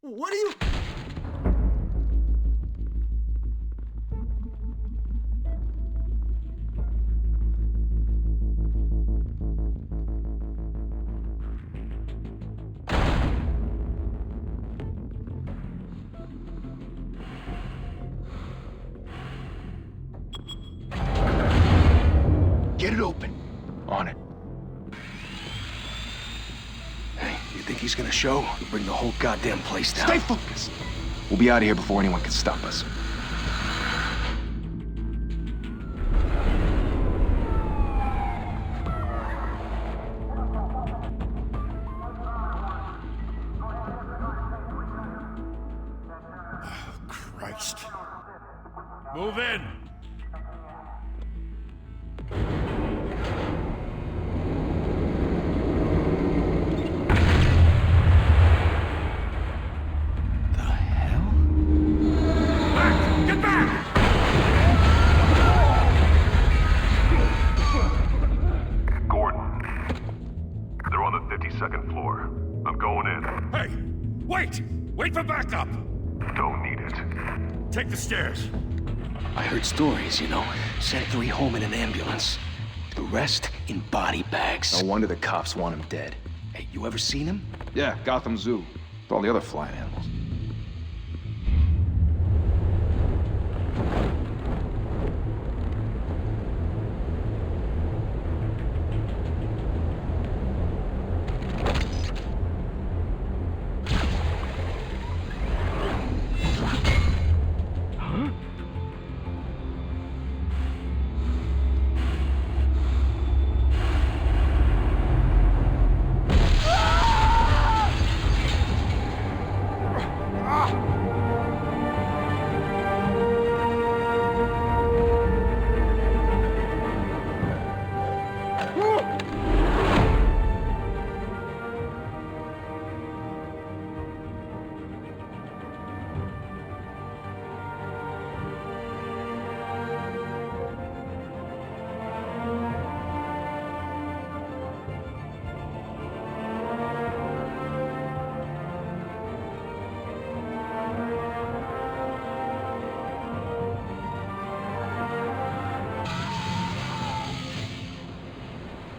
What are you... Get it open. On it. Hey, you think he's gonna show? We'll bring the whole goddamn place down. Stay focused. We'll be out of here before anyone can stop us. Christ. Move in! The hell? Back! Get back! Gordon. They're on the 52nd floor. I'm going in. Hey! Wait! Wait for backup! Don't need it. Take the stairs. I heard stories, you know. Sent 3 home in an ambulance. The rest in body bags. No wonder the cops want him dead. Hey, you ever seen him? Yeah, Gotham Zoo. With all the other flying animals.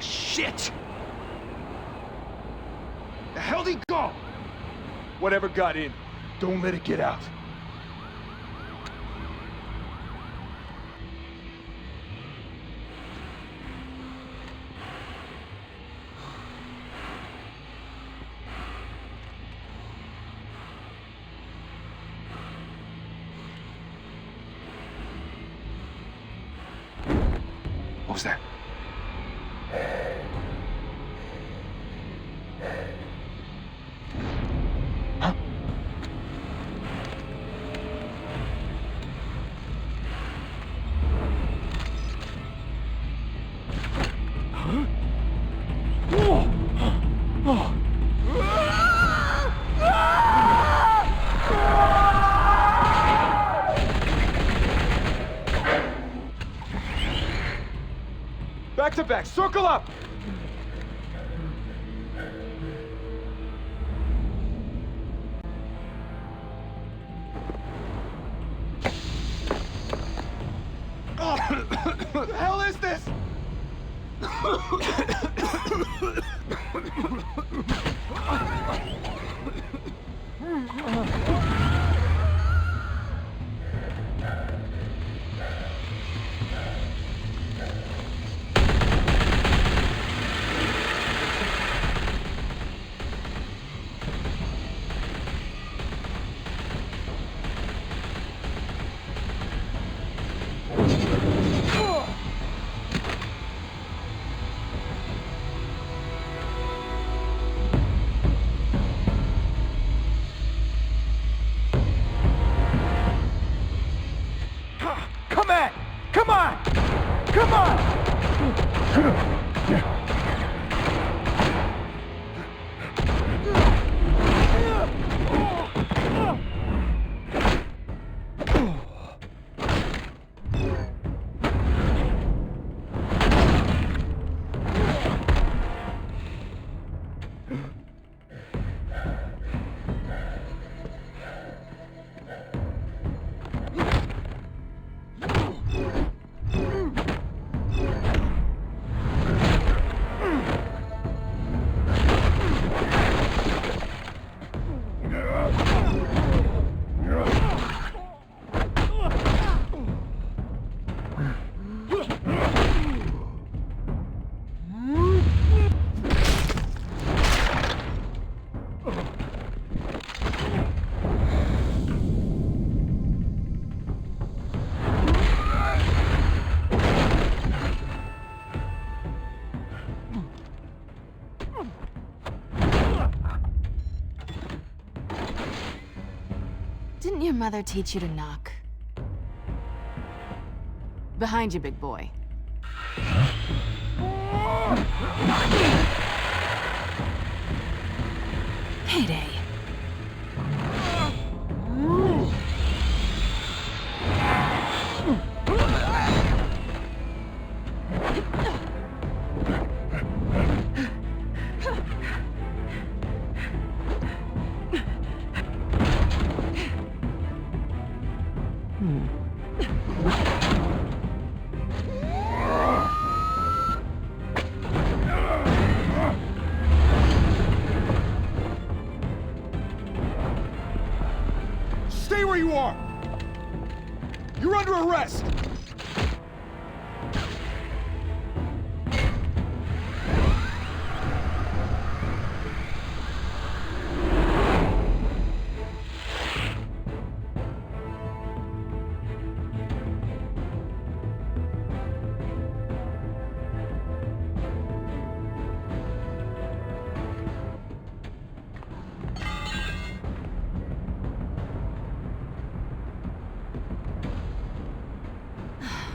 Shit! The hell'd he go? Whatever got in, don't let it get out. What was that? Huh? Back to back, circle up! What the hell is this? Come on! Come on! Come on! Didn't your mother teach you to knock? Behind you, big boy. Payday. Stay where you are! You're under arrest!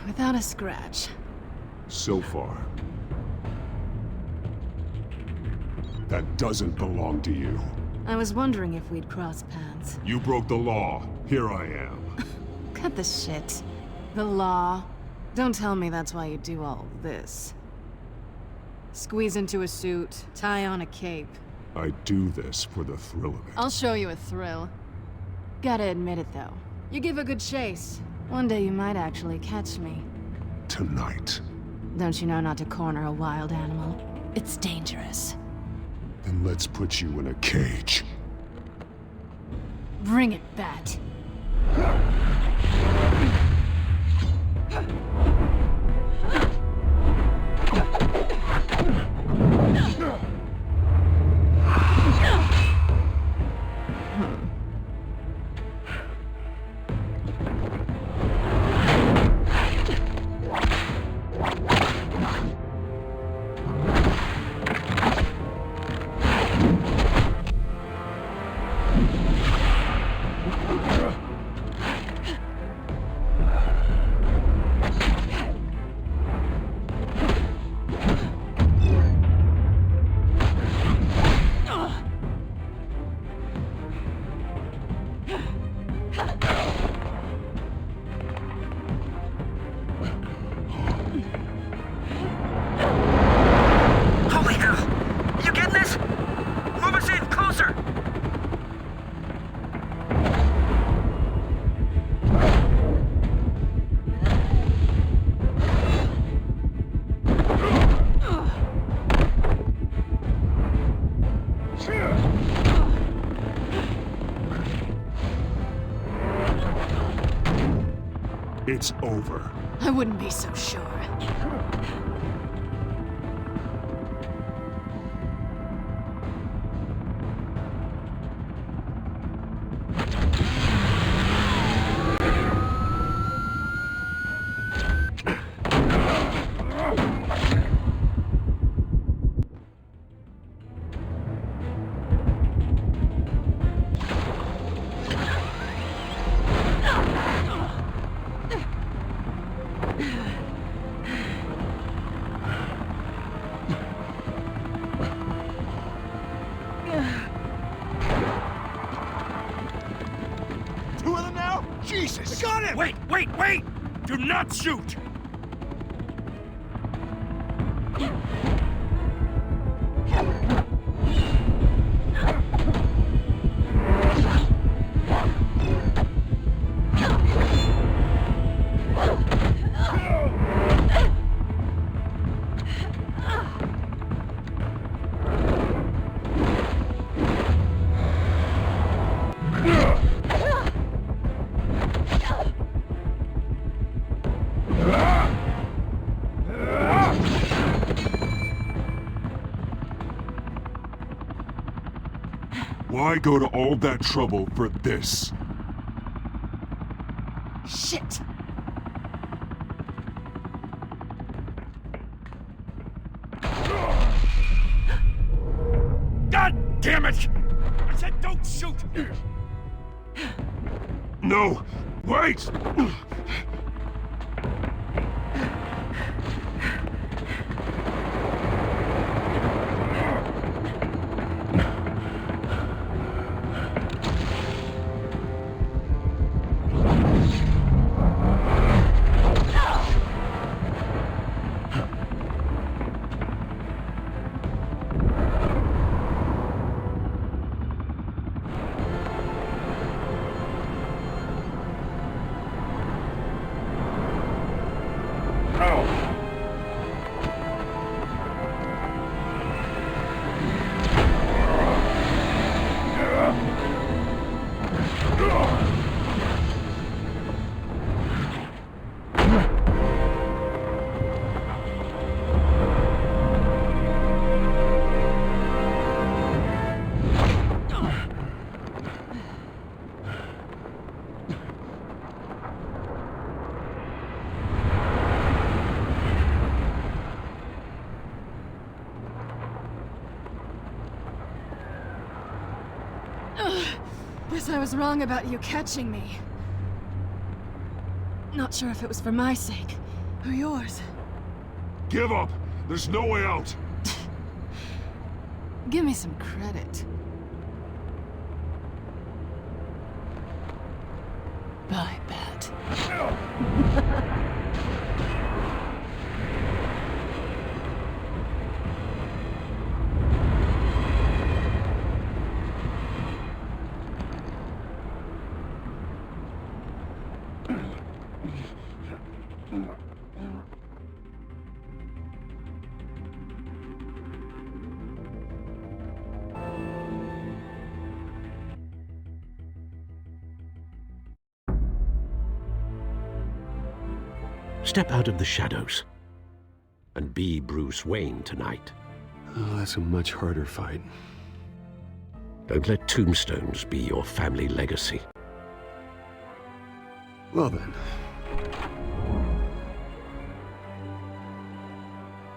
Without a scratch. So far. That doesn't belong to you. I was wondering if we'd cross paths. You broke the law. Here I am. Cut the shit. The law. Don't tell me that's why you do all this. Squeeze into a suit, tie on a cape. I do this for the thrill of it. I'll show you a thrill. Gotta admit it, though. You give a good chase. One day you might actually catch me. Tonight. Don't you know not to corner a wild animal? It's dangerous. Then let's put you in a cage. Bring it, Bat. Holy hell! You getting this? Move us in, closer! It's over. I wouldn't be so sure. Two of them now? Jesus! Got him! Wait! Do not shoot! Why go to all that trouble for this? Shit! God damn it! I said don't shoot! No! Wait! Guess I was wrong about you catching me. Not sure if it was for my sake, or yours. Give up! There's no way out! Give me some credit. Bye, Bat. Step out of the shadows and be Bruce Wayne tonight. Oh, that's a much harder fight. Don't let tombstones be your family legacy. Well then.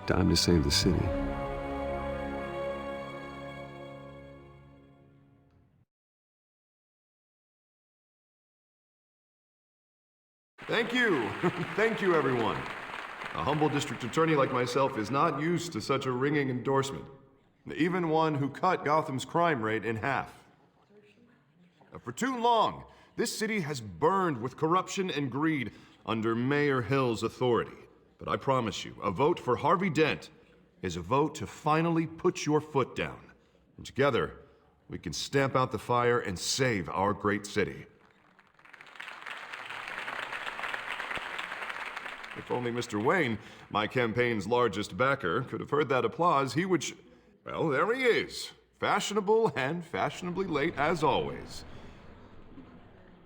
Time to save the city. Thank you. Thank you, everyone. A humble district attorney like myself is not used to such a ringing endorsement. Even one who cut Gotham's crime rate in half. For too long, this city has burned with corruption and greed under Mayor Hill's authority. But I promise you, a vote for Harvey Dent is a vote to finally put your foot down. And together, we can stamp out the fire and save our great city. If only Mr. Wayne, my campaign's largest backer, could have heard that applause, he would well, there he is. Fashionable and fashionably late as always.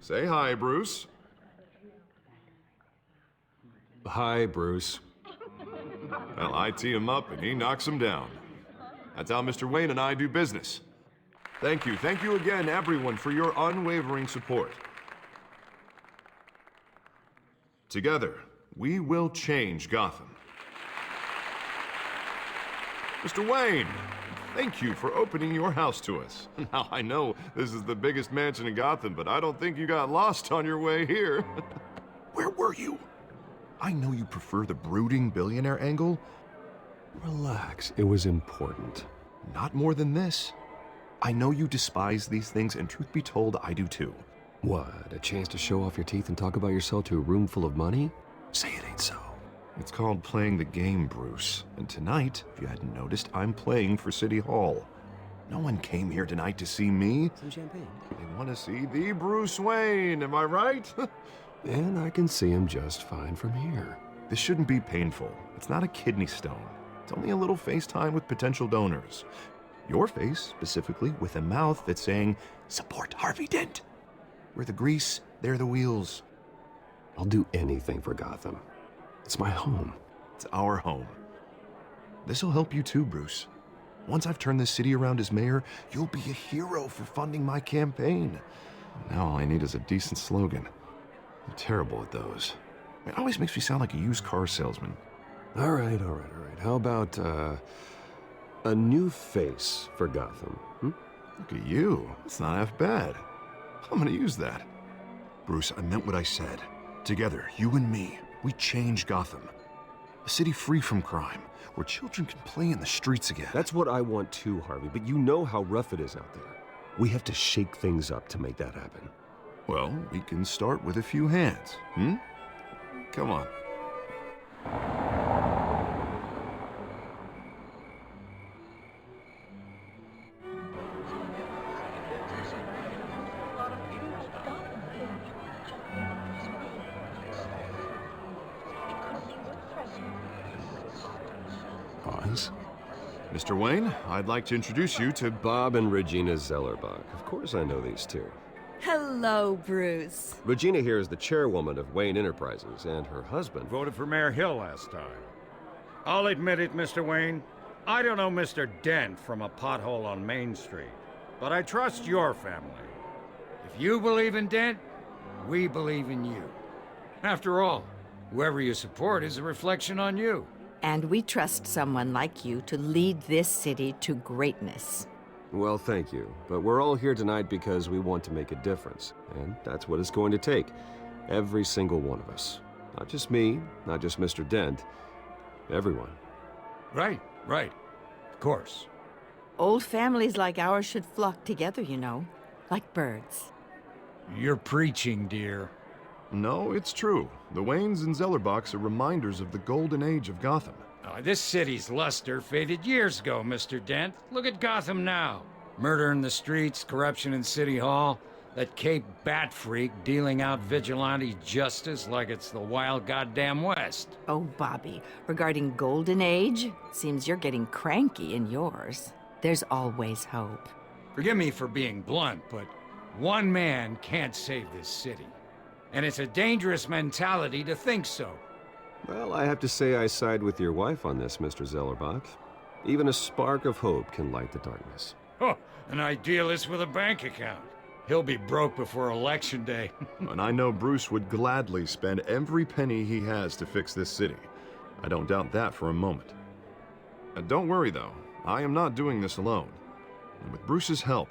Say hi, Bruce. Hi, Bruce. Well, I tee him up and he knocks him down. That's how Mr. Wayne and I do business. Thank you again, everyone, for your unwavering support. Together, we will change Gotham. Mr. Wayne, thank you for opening your house to us. Now, I know this is the biggest mansion in Gotham, but I don't think you got lost on your way here. Where were you? I know you prefer the brooding billionaire angle. Relax, it was important. Not more than this. I know you despise these things, and truth be told, I do too. What, a chance to show off your teeth and talk about yourself to a room full of money? Say it ain't so. It's called playing the game, Bruce. And tonight, if you hadn't noticed, I'm playing for City Hall. No one came here tonight to see me. Some champagne. They want to see the Bruce Wayne, am I right? And I can see him just fine from here. This shouldn't be painful. It's not a kidney stone. It's only a little FaceTime with potential donors. Your face, specifically, with a mouth that's saying, support Harvey Dent. We're the grease, they're the wheels. I'll do anything for Gotham. It's my home. It's our home. This'll help you too, Bruce. Once I've turned this city around as mayor, you'll be a hero for funding my campaign. Now all I need is a decent slogan. I'm terrible at those. It always makes me sound like a used car salesman. All right. How about, a new face for Gotham, Look at you. It's not half bad. I'm gonna use that. Bruce, I meant what I said. Together, you and me, we change Gotham. A city free from crime, where children can play in the streets again. That's what I want too, Harvey, but you know how rough it is out there. We have to shake things up to make that happen. Well, we can start with a few hands, hmm? Come on. Pause. Mr. Wayne, I'd like to introduce you to Bob and Regina Zellerbach. Of course I know these two. Hello, Bruce. Regina here is the chairwoman of Wayne Enterprises, and her husband... Voted for Mayor Hill last time. I'll admit it, Mr. Wayne. I don't know Mr. Dent from a pothole on Main Street, but I trust your family. If you believe in Dent, we believe in you. After all, whoever you support is a reflection on you. And we trust someone like you to lead this city to greatness. Well, thank you. But we're all here tonight because we want to make a difference. And that's what it's going to take. Every single one of us. Not just me, not just Mr. Dent. Everyone. Right. Of course. Old families like ours should flock together, you know. Like birds. You're preaching, dear. No, it's true. The Waynes and Zellerbachs are reminders of the golden age of Gotham. This city's luster faded years ago, Mr. Dent. Look at Gotham now. Murder in the streets, corruption in City Hall, that Cape Bat freak dealing out vigilante justice like it's the wild goddamn West. Oh, Bobby, regarding Golden Age, seems you're getting cranky in yours. There's always hope. Forgive me for being blunt, but one man can't save this city. And it's a dangerous mentality to think so. Well, I have to say I side with your wife on this, Mr. Zellerbach. Even a spark of hope can light the darkness. Oh, an idealist with a bank account. He'll be broke before Election Day. And I know Bruce would gladly spend every penny he has to fix this city. I don't doubt that for a moment. Don't worry, though. I am not doing this alone. And with Bruce's help,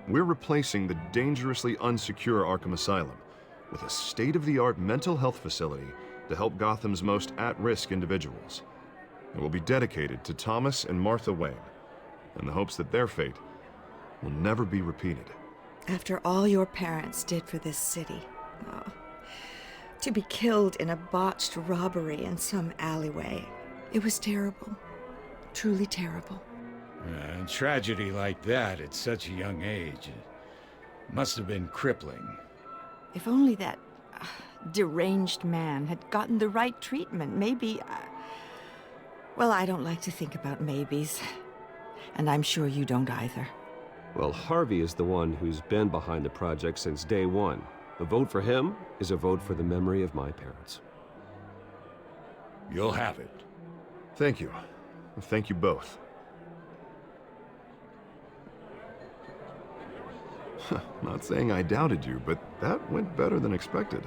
we're replacing the dangerously unsecure Arkham Asylum with a state-of-the-art mental health facility to help Gotham's most at-risk individuals. It will be dedicated to Thomas and Martha Wayne, in the hopes that their fate will never be repeated. After all your parents did for this city, to be killed in a botched robbery in some alleyway, it was terrible. Truly terrible. A tragedy like that at such a young age must have been crippling. If only that deranged man had gotten the right treatment, maybe... Well, I don't like to think about maybes. And I'm sure you don't either. Well, Harvey is the one who's been behind the project since day one. A vote for him is a vote for the memory of my parents. You'll have it. Thank you. Thank you both. Not saying I doubted you, but that went better than expected.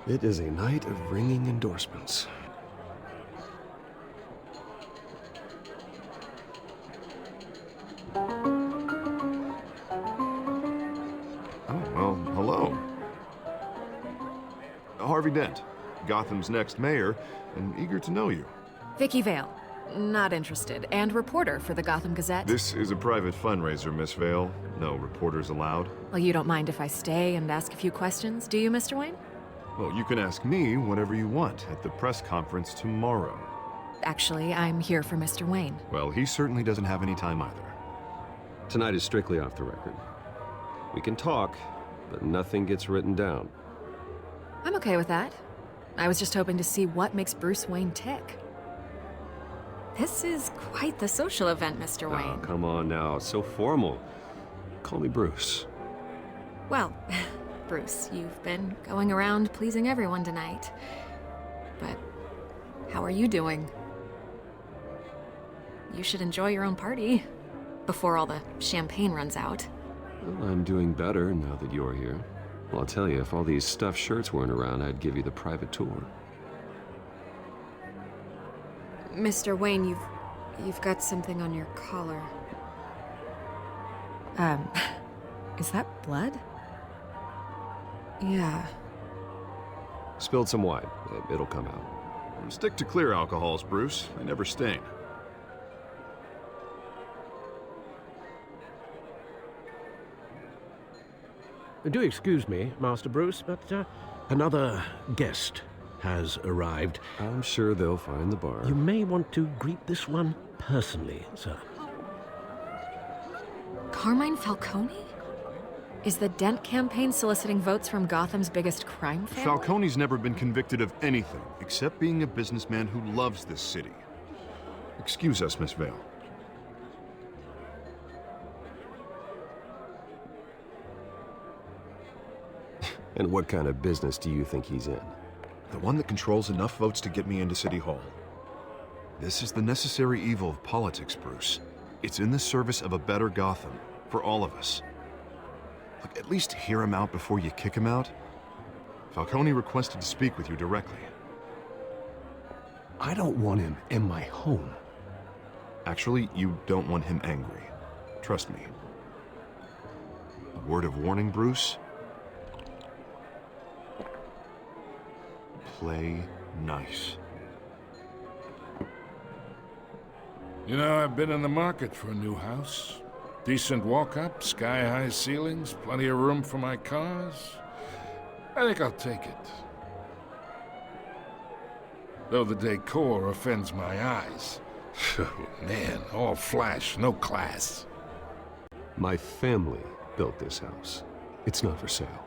It is a night of ringing endorsements. Oh, well, hello. Harvey Dent, Gotham's next mayor, and eager to know you. Vicky Vale. Not interested. And reporter for the Gotham Gazette. This is a private fundraiser, Miss Vale. No reporters allowed. Well, you don't mind if I stay and ask a few questions, do you, Mr. Wayne? Well, you can ask me whatever you want at the press conference tomorrow. Actually, I'm here for Mr. Wayne. Well, he certainly doesn't have any time either. Tonight is strictly off the record. We can talk, but nothing gets written down. I'm okay with that. I was just hoping to see what makes Bruce Wayne tick. This is quite the social event, Mr. Wayne. Oh, come on now. It's so formal. Call me Bruce. Well, Bruce, you've been going around pleasing everyone tonight. But how are you doing? You should enjoy your own party before all the champagne runs out. Well, I'm doing better now that you're here. Well, I'll tell you, if all these stuffed shirts weren't around, I'd give you the private tour. Mr. Wayne, you've got something on your collar. Is that blood? Yeah. Spilled some wine. It'll come out. Stick to clear alcohols, Bruce. They never stain. Do excuse me, Master Bruce, but another guest has arrived. I'm sure they'll find the bar. You may want to greet this one personally, sir. Carmine Falcone? Is the Dent campaign soliciting votes from Gotham's biggest crime family? Falcone's never been convicted of anything except being a businessman who loves this city. Excuse us, Miss Vale. And what kind of business do you think he's in? The one that controls enough votes to get me into City Hall. This is the necessary evil of politics, Bruce. It's in the service of a better Gotham, for all of us. Look, at least hear him out before you kick him out. Falcone requested to speak with you directly. I don't want him in my home. Actually, you don't want him angry. Trust me. A word of warning, Bruce? Play nice. You know, I've been in the market for a new house. Decent walk-up, sky-high ceilings, plenty of room for my cars. I think I'll take it. Though the decor offends my eyes. Man, all flash, no class. My family built this house. It's not for sale.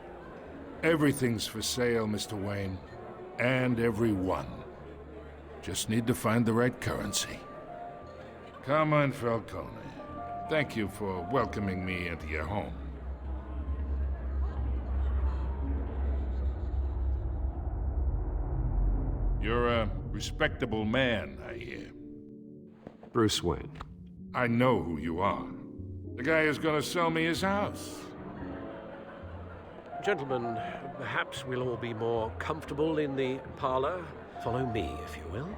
Everything's for sale, Mr. Wayne. And everyone. Just need to find the right currency. Carmine Falcone, thank you for welcoming me into your home. You're a respectable man, I hear. Bruce Wayne. I know who you are. The guy who's gonna sell me his house. Gentlemen, perhaps we'll all be more comfortable in the parlor. Follow me, if you will.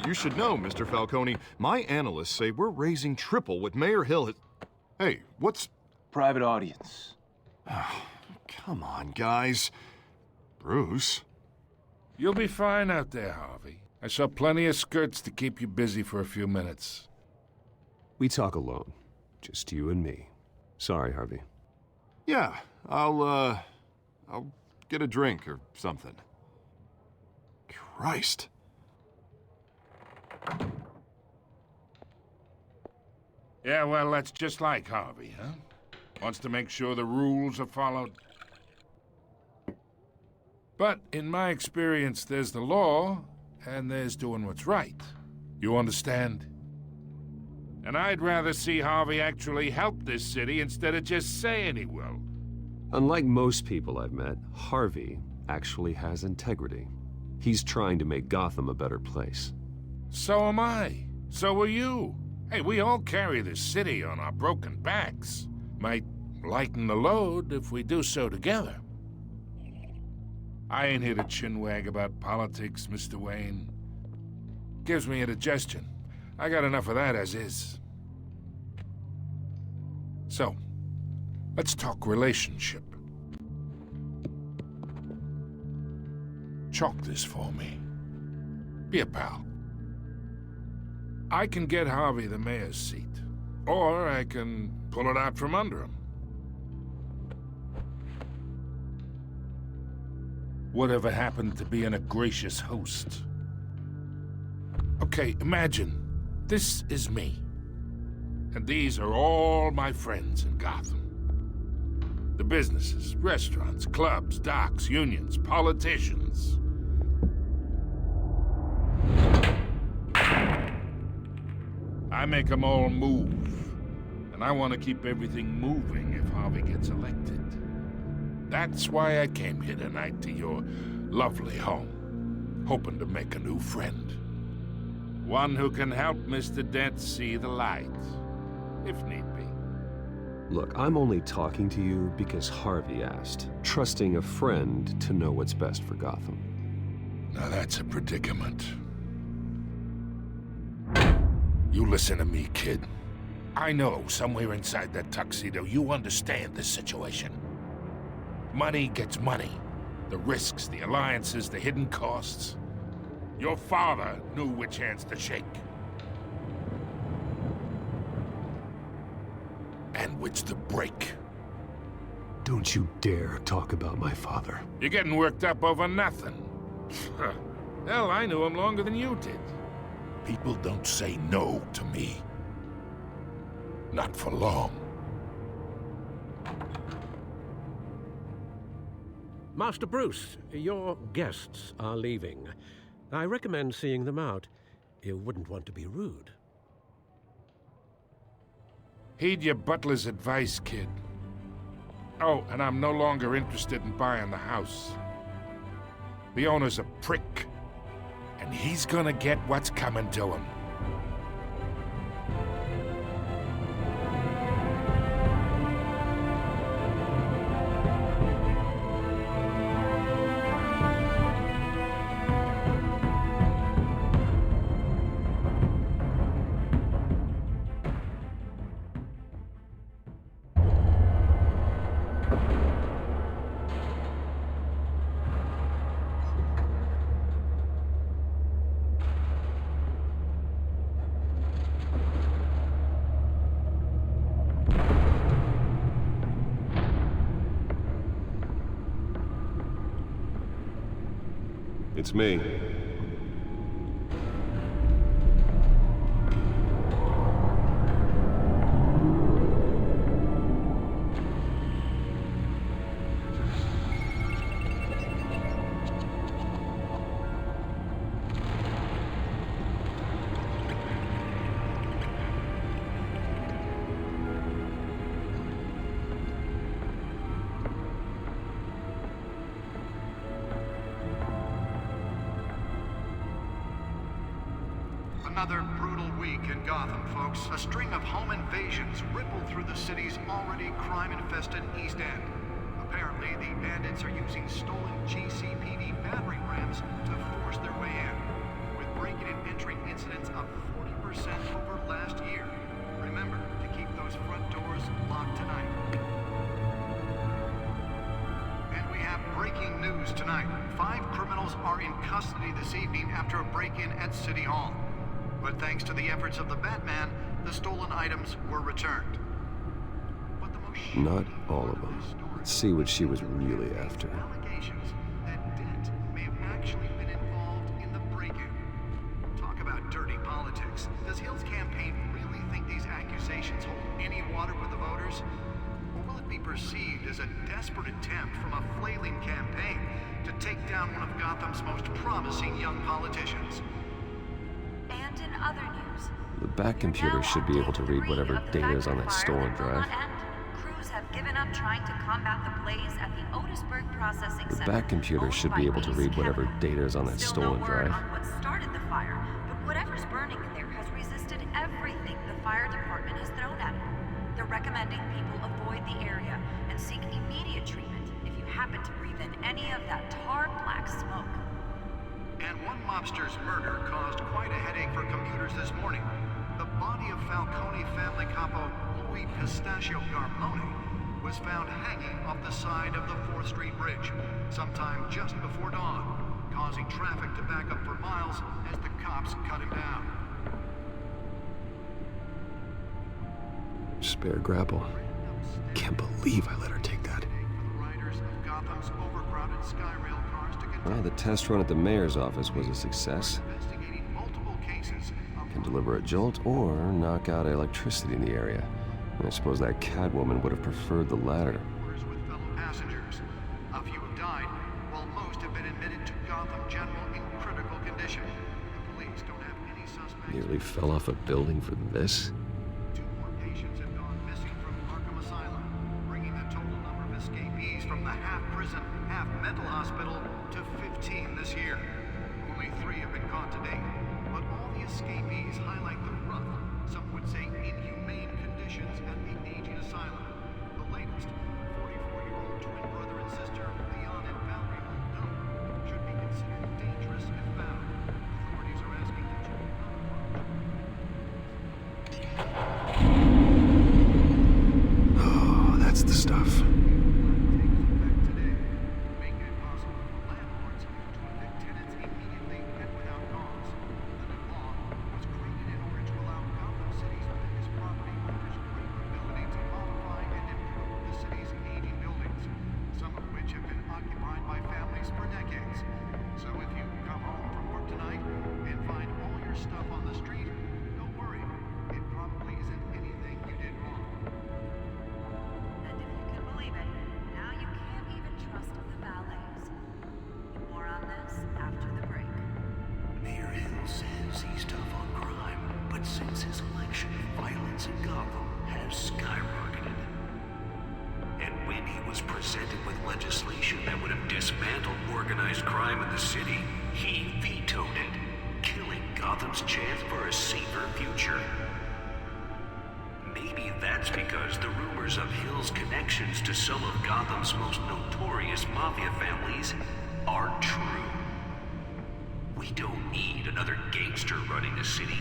You should know, Mr. Falcone, my analysts say we're raising triple what Mayor Hill has... Hey, what's... Private audience. Come on, guys. Bruce? You'll be fine out there, Harvey. I saw plenty of skirts to keep you busy for a few minutes. We talk alone. Just you and me. Sorry, Harvey. Yeah, I'll get a drink or something. Christ. Yeah, well, that's just like Harvey, huh? Wants to make sure the rules are followed. But in my experience, there's the law, and there's doing what's right. You understand? And I'd rather see Harvey actually help this city instead of just saying he will. Unlike most people I've met, Harvey actually has integrity. He's trying to make Gotham a better place. So am I. So are you. Hey, we all carry this city on our broken backs. Might lighten the load if we do so together. I ain't here to chinwag about politics, Mr. Wayne. Gives me indigestion. I got enough of that as is. So, let's talk relationship. Chalk this for me. Be a pal. I can get Harvey the mayor's seat, or I can pull it out from under him. Whatever happened to being a gracious host? Okay, imagine, this is me. And these are all my friends in Gotham. The businesses, restaurants, clubs, docks, unions, politicians. I make them all move. And I want to keep everything moving if Harvey gets elected. That's why I came here tonight to your lovely home, hoping to make a new friend. One who can help Mr. Dent see the light, if need be. Look, I'm only talking to you because Harvey asked, trusting a friend to know what's best for Gotham. Now that's a predicament. You listen to me, kid. I know somewhere inside that tuxedo you understand this situation. Money gets money. The risks, the alliances, the hidden costs. Your father knew which hands to shake. And which to break. Don't you dare talk about my father. You're getting worked up over nothing. Hell, I knew him longer than you did. People don't say no to me. Not for long. Master Bruce, your guests are leaving. I recommend seeing them out. You wouldn't want to be rude. Heed your butler's advice, kid. Oh, and I'm no longer interested in buying the house. The owner's a prick, and he's gonna get what's coming to him. It's me. Another brutal week in Gotham, folks. A string of home invasions rippled through the city's already crime-infested East End. Apparently, the bandits are using stolen GCPD battering rams to force their way in, with breaking and entering incidents up 40% over last year. Remember to keep those front doors locked tonight. And we have breaking news tonight. 5 criminals are in custody this evening after a break-in at City Hall. But thanks to the efforts of the Batman, the stolen items were returned. But the most Not all of them. Let's see what she was really after. allegations that Dent may have actually been involved in the break-in. Talk about dirty politics. Does Hill's campaign really think these accusations hold any water with the voters? Or will it be perceived as a desperate attempt from a flailing campaign to take down one of Gotham's most promising young politicians? And in other news, The back computer should be able to read whatever data is on that stolen drive. crews have given up trying to combat the blaze at the Otisburg Processing The Center. back computer should be able to read whatever data is on that stolen drive. On what started the fire, but whatever's burning in there has resisted everything the fire department has thrown at it. They're recommending people avoid the area and seek immediate treatment if you happen to breathe in any of that tar black smoke. And one mobster's murder caused quite a headache for computers this morning. The body of Falcone family capo Louis Pistachio Garmone was found hanging off the side of the 4th Street Bridge sometime just before dawn, causing traffic to back up for miles as the cops cut him down. Spare grapple. Can't believe I let her take that. Riders of Gotham's overcrowded Skyrail cars to Well, the test run at the mayor's office was a success. investigating multiple cases of Can deliver a jolt or knock out electricity in the area. I suppose that Catwoman would have preferred the latter. murders with fellow passengers. A few have died, while most have been admitted to Gotham General in critical condition. The police don't have any suspects. Nearly fell off a building for this? 2 more patients have gone missing from Arkham Asylum, bringing the total number of escapees from the half-prison, half-mental hospital to 15 this year. Only 3 have been caught to date, but all the escapees highlight the rough, some would say inhumane conditions at the aging asylum. The latest, 44-year-old twin brother and sister, Leon and Valerie Muldoon, should be considered dangerous the stuff. Since his election, violence in Gotham has skyrocketed. And when he was presented with legislation that would have dismantled organized crime in the city, he vetoed it, killing Gotham's chance for a safer future. Maybe that's because the rumors of Hill's connections to some of Gotham's most notorious mafia families are true. We don't need another gangster running the city.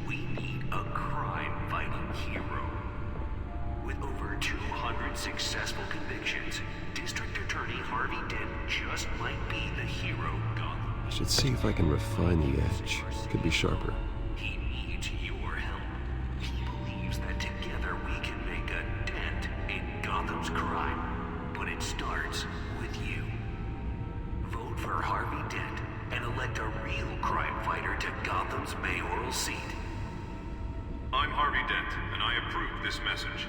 We need a crime-fighting hero. With over 200 successful convictions, District Attorney Harvey Dent just might be the hero Gotham. I should see if I can refine the edge. Could be sharper. He needs your help. He believes that together we can make a dent in Gotham's crime. But it starts with you. Vote for Harvey Dent and elect a real crime fighter to Gotham's mayoral seat. I'm Harvey Dent, and I approve this message.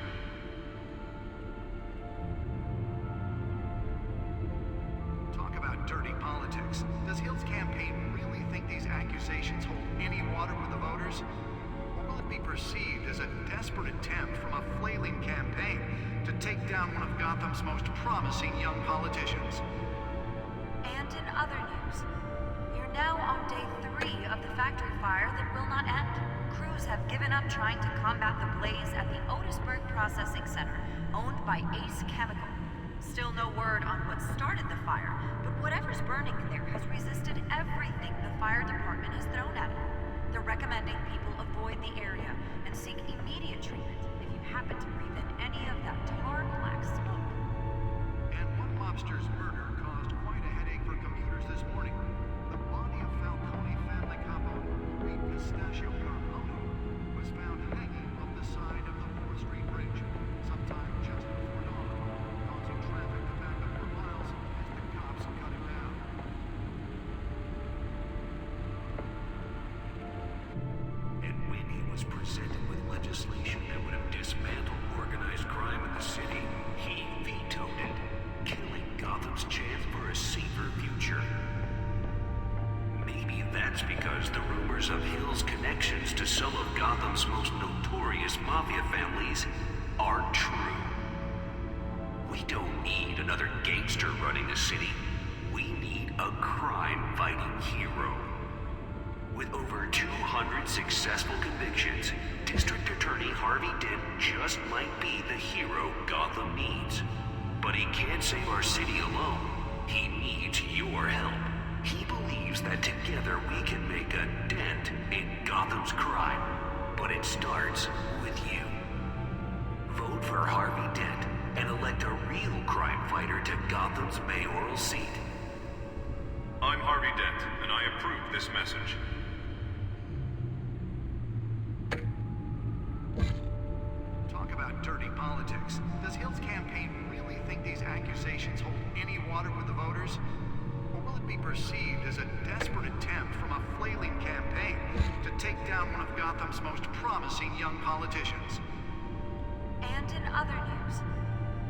Talk about dirty politics. Does Hill's campaign really think these accusations hold any water with the voters? Or will it be perceived as a desperate attempt from a flailing campaign to take down one of Gotham's most promising young politicians? And in other news, we're now on day 3 of the factory fire that will not end. Crews have given up trying to combat the blaze at the Otisburg Processing Center, owned by Ace Chemical. Still no word on what started the fire, but whatever's burning in there has resisted everything the fire department has thrown at it. They're recommending people avoid the area and seek immediate treatment if you happen to breathe in any of that tar black smoke. And one mobster's murder caused quite a headache for commuters this morning. The body of Falcone family capo Louis Pistachio Carbone was found hanging off the side of the 4th Street Bridge sometime just before dawn, causing traffic to back up for miles as the cops cut him down. And when he was presented with legislation that would have dismantled organized crime in the city, he vetoed it, killing Gotham's chance for a safer future. Maybe that's because the rumors of Hill's connections to some of Gotham's most notorious mafia families are true. We don't need another gangster running the city. We need a crime-fighting hero. With over 200 successful convictions, District Attorney Harvey Dent just might be the hero Gotham needs. But he can't save our city alone. He needs your help. He believes that together we can make a dent in Gotham's crime. But it starts with you. Vote for Harvey Dent and elect a real crime fighter to Gotham's mayoral seat. I'm Harvey Dent, and I approve this message. Talk about dirty politics. Does Hill's campaign really think these accusations hold any water with the voters? Or will it be perceived as a desperate attempt from a flailing campaign to take down one of Gotham's most promising young politicians? And in other news,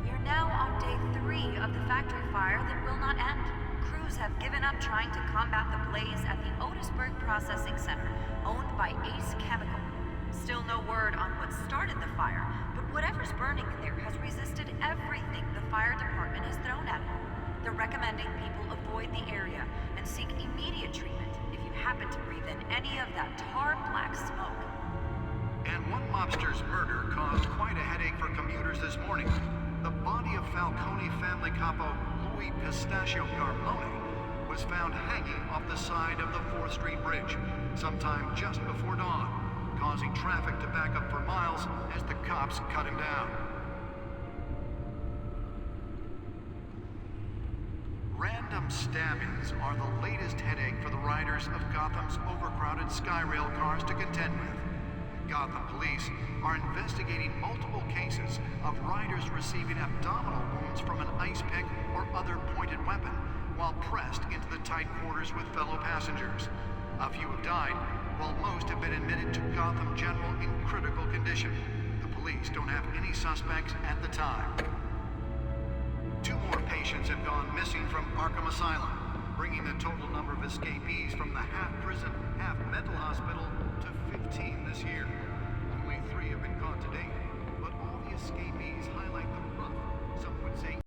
we're now on day 3 of the factory fire that will not end. Crews have given up trying to combat the blaze at the Otisburg Processing Center, owned by Ace Chemical. Still no word on what started the fire, but whatever's burning in there has resisted everything the fire department has thrown at it. They're recommending people avoid the area and seek immediate treatment if you happen to breathe in any of that tar black smoke. And one mobster's murder caused quite a headache for commuters this morning. The body of Falcone family capo Louis Pistachio Carbone was found hanging off the side of the 4th Street Bridge sometime just before dawn, causing traffic to back up for miles as the cops cut him down. Gotham stabbings are the latest headache for the riders of Gotham's overcrowded Skyrail cars to contend with. Gotham police are investigating multiple cases of riders receiving abdominal wounds from an ice pick or other pointed weapon while pressed into the tight quarters with fellow passengers. A few have died, while most have been admitted to Gotham General in critical condition. The police don't have any suspects at the time. 2 more patients have gone missing from Arkham Asylum, bringing the total number of escapees from the half-prison, half-mental hospital to 15 this year. Only 3 have been caught to date, but all the escapees highlight the rough, some would say